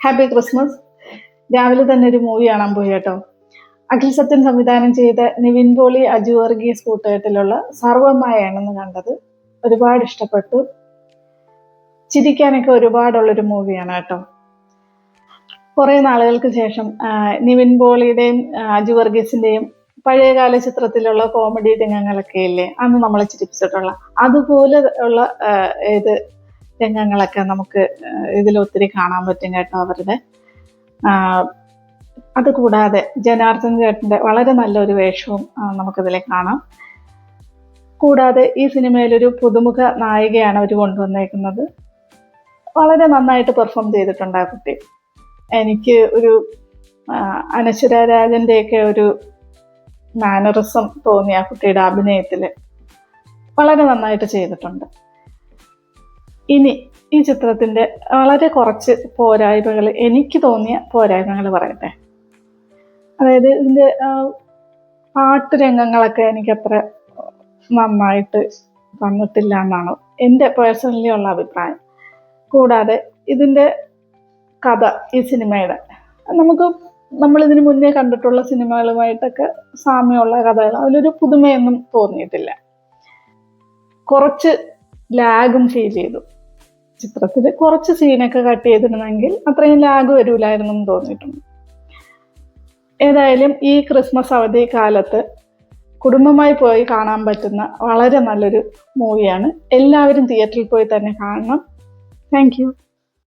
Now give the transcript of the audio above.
Happy Christmas. രാവിലെ തന്നെ ഒരു മൂവി കാണാൻ പോയി കേട്ടോ. അഖിൽ സത്യൻ സംവിധാനം ചെയ്ത നിവിൻ പോളി, അജു വർഗീസ് കൂട്ടുകെട്ടിലുള്ള സർവ്വമായാണെന്ന് കണ്ടത്. ഒരുപാട് ഇഷ്ടപ്പെട്ടു. ചിരിക്കാനൊക്കെ ഒരുപാടുള്ളൊരു മൂവിയാണ് കേട്ടോ. കുറേ നാളുകൾക്ക് ശേഷം നിവിൻ പോളിയുടെയും അജു വർഗീസിന്റെയും പഴയകാല ചിത്രത്തിലുള്ള കോമഡി രംഗങ്ങളൊക്കെ ഇല്ലേ, അന്ന് നമ്മളെ ചിരിപ്പിച്ചിട്ടുള്ള അതുപോലെ ഉള്ള ഇത് രംഗങ്ങളൊക്കെ നമുക്ക് ഇതിലൊത്തിരി കാണാൻ പറ്റും കേട്ടോ അവരുടെ. അതുകൂടാതെ ജനാർദ്ദൻ ചേട്ടൻ്റെ വളരെ നല്ലൊരു വേഷവും നമുക്കിതിൽ കാണാം. കൂടാതെ ഈ സിനിമയിലൊരു പുതുമുഖ നായികയാണ് അവർ കൊണ്ടുവന്നേക്കുന്നത്. വളരെ നന്നായിട്ട് പെർഫോം ചെയ്തിട്ടുണ്ട് ആ കുട്ടി. എനിക്ക് ഒരു അനശ്വര രാജൻ്റെയൊക്കെ ഒരു മാനറിസം തോന്നി ആ കുട്ടിയുടെ അഭിനയത്തിൽ. വളരെ നന്നായിട്ട് ചെയ്തിട്ടുണ്ട്. ഇനി ഈ ചിത്രത്തിൻ്റെ വളരെ കുറച്ച് പോരായ്മകൾ, എനിക്ക് തോന്നിയ പോരായ്മകൾ പറയട്ടെ. അതായത് ഇതിൻ്റെ പാട്ട് രംഗങ്ങളൊക്കെ എനിക്കത്ര നന്നായിട്ട് വന്നിട്ടില്ല എന്നാണ് എൻ്റെ പേഴ്സണലി ഉള്ള അഭിപ്രായം. കൂടാതെ ഇതിൻ്റെ കഥ, ഈ സിനിമയുടെ നമ്മളിതിന് മുന്നേ കണ്ടിട്ടുള്ള സിനിമകളുമായിട്ടൊക്കെ സാമ്യമുള്ള കഥകൾ, അതിലൊരു പുതുമയൊന്നും തോന്നിയിട്ടില്ല. കുറച്ച് ലാഗും ഫീൽ ചെയ്തു. ചിത്രത്തിൽ കുറച്ച് സീനൊക്കെ കട്ട് ചെയ്തിരുന്നെങ്കിൽ അത്രയും ലാഗ് വരൂലായിരുന്നു എന്ന് തോന്നിയിട്ടുണ്ട്. ഏതായാലും ഈ ക്രിസ്മസ് അവധി കാലത്ത് കുടുംബമായി പോയി കാണാൻ പറ്റുന്ന വളരെ നല്ലൊരു മൂവിയാണ്. എല്ലാവരും തിയേറ്ററിൽ പോയി തന്നെ കാണണം. Thank you.